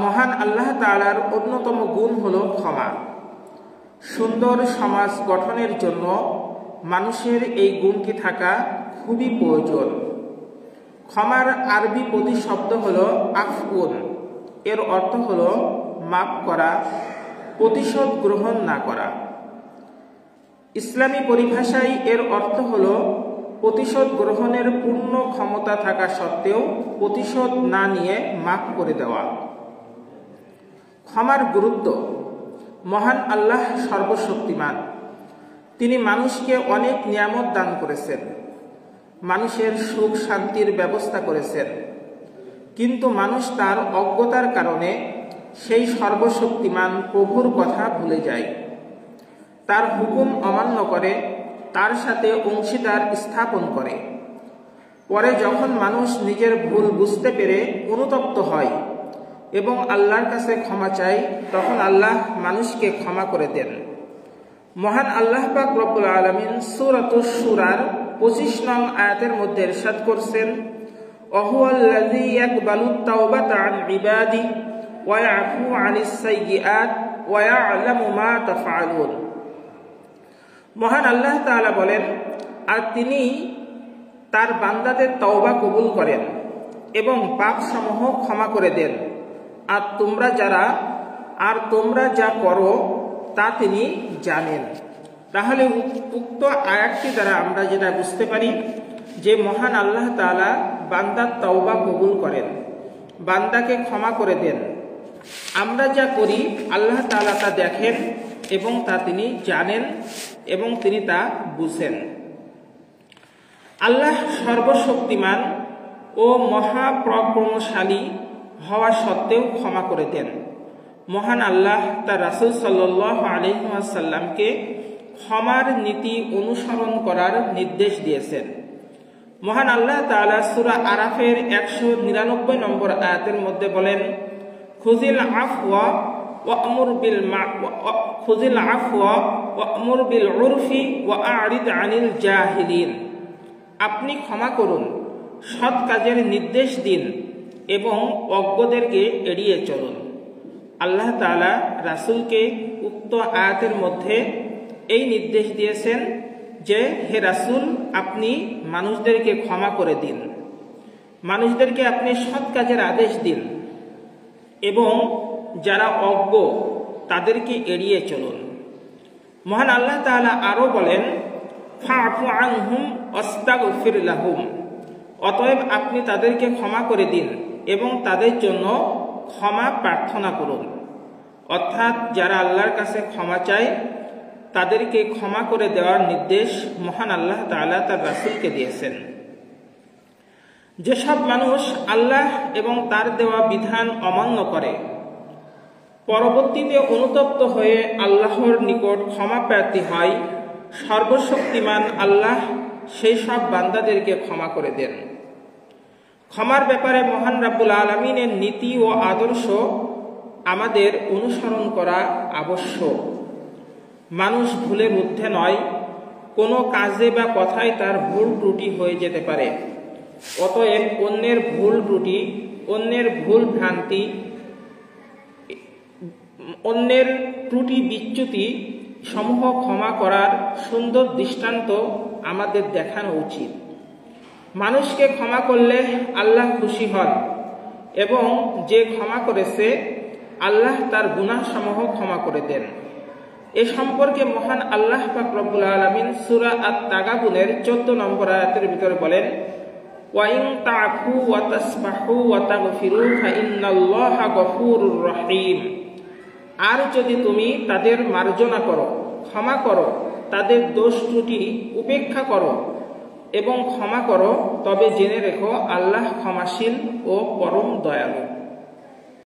মহান আল্লাহ তাআলার অন্যতম গুণ হলো ক্ষমা। সুন্দর সমাজ গঠনের জন্য মানুষের এই গুণটি থাকা খুবই প্রয়োজন। ক্ষমার আরবি প্রতিশব্দ হলো আফউন। এর অর্থ হলো মাফ করা, প্রতিশোধ গ্রহণ না করা। ইসলামী পরিভাষায় এর অর্থ হলো প্রতিশোধ গ্রহণের পূর্ণ ক্ষমতা থাকা সত্ত্বেও প্রতিশোধ না নিয়ে মাফ করে দেওয়া। ক্ষমার গুরুত্ব। মহান আল্লাহ সর্বশক্তিমান। তিনি মানুষকে অনেক নিয়ামত দান করেছেন, মানুষের সুখ শান্তির ব্যবস্থা করেছেন, কিন্তু মানুষ তার অজ্ঞতার কারণে সেই সর্বশক্তিমান প্রভুর কথা ভুলে যায়, তার হুকুম অমান্য করে, তার সাথে অংশীদার স্থাপন করে। পরে যখন মানুষ নিজের ভুল বুঝতে পেরে অনুতপ্ত হয় এবং আল্লাহর কাছে ক্ষমা চায়, তখন আল্লাহ মানুষকে ক্ষমা করে দেন। মহান আল্লাহ পাক রব্বুল আলামিন সূরাতুশ শূরার 25 নং আয়াতের মধ্যে ইরশাদ করছেন, ওয়াহুয়াল্লাযী ইয়াকবালুত তাওবাতা আন ইবাদি ওয়া ইয়াফু আনিস সাইয়্যাত ওয়া ইয়ালামু মা তাফআলুন। মহান আল্লাহ তাআলা বলেন, আর তিনি তার বান্দাদের তওবা কবুল করেন এবং পাপসমূহ ক্ষমা করে দেন, আর তোমরা যা করো তা তিনি জানেন। তাহলে উক্ত আয়াতটি দ্বারা আমরা যেটা বুঝতে পারি যে মহান আল্লাহ তাআলা বান্দার তওবা কবুল করেন, বান্দাকে ক্ষমা করে দেন। আমরা যা করি আল্লাহ তাআলা তা দেখেন এবং তা তিনি জানেন এবং তিনি তা বুঝেন। আল্লাহ সর্বশক্তিমান ও মহাপরাক্রমশালী হওয়া সত্ত্বেও ক্ষমা করে দেন। মহান আল্লাহ তার রাসূল সাল্লাল্লাহু আলাইহি ওয়াসাল্লামকে ক্ষমার নীতি অনুসরণ করার নির্দেশ দিয়েছেন। মহান আল্লাহ তাআলা সূরা আরাফের 199 নম্বর আয়াতের মধ্যে বলেন, খুযিল আফওয়া ওয়া'মুর বিল উরফি ওয়া আ'রিদ আনিল জাহিলিন। আপনি ক্ষমা করুন, সৎ কাজের নির্দেশ দিন এবং অজ্ঞদেরকে এড়িয়ে চলুন। আল্লাহ তাআলা রাসূলকে উক্ত আয়াতের মধ্যে এই নির্দেশ দিয়েছেন যে, হে রাসূল, আপনি মানুষদেরকে ক্ষমা করে দিন, মানুষদেরকে আপনি সৎ কাজের আদেশ দিন এবং যারা অজ্ঞ তাদেরকে এড়িয়ে চলুন। মহান আল্লাহ তাআলা আরো বলেন, ফা'ফু আনহুম ওয়াস্তাগফির লাহুম। অতএব আপনি তাদেরকে ক্ষমা করে দিন এবং তাদের জন্য ক্ষমা প্রার্থনা করুন। অর্থাৎ যারা আল্লাহর কাছে ক্ষমা চায় তাদেরকে ক্ষমা করে দেওয়ার নির্দেশ মহান আল্লাহ তাআলা তার রাসূলকে দিয়েছেন। যেসব মানুষ আল্লাহ এবং তার দেওয়া বিধান অমান্য করে পরবর্তীতে অনুতপ্ত হয়ে আল্লাহর নিকট ক্ষমা প্রার্থী হয়, সর্বশক্তিমান আল্লাহ সেই সব বান্দাদেরকে ক্ষমা করে দেন। ক্ষমার ব্যাপারে মহান রাব্বুল আলামিনের নীতি ও আদর্শ আমাদের অনুসরণ করা আবশ্যক। মানুষ ভুলের ঊর্ধ্বে নয়, কোনো কাজে বা কথায় তার ভুল ত্রুটি হয়ে যেতে পারে। অতএব অন্যের ভুল ত্রুটি, অন্যের ভুল ভ্রান্তি, অন্যের ত্রুটি বিচ্যুতি সমূহ ক্ষমা করার সুন্দর দৃষ্টান্ত আমাদের দেখানো উচিত। মানুষকে ক্ষমা করলে আল্লাহ খুশি হন এবং যে ক্ষমা করেছে আল্লাহ তার গুনাহসমূহ ক্ষমা করে দেন। এ সম্পর্কে মহান আল্লাহ পাক রব্বুল আলামিন সূরা আত-তাগাবুনের 14 নম্বর আয়াতের ভিতরে বলেন, ওয়া ইন তা'ফু ওয়া তাসফাহু ওয়া তাগফিরু ফাইন্নাল্লাহা গফুরুর রহিম। আর যদি তুমি তাদের মার্জনা করো, ক্ষমা করো, তাদের দোষ ত্রুটি উপেক্ষা করো এবং ক্ষমা করো, তবে জেনে রেখো আল্লাহ ক্ষমাশীল ও পরম দয়ালু।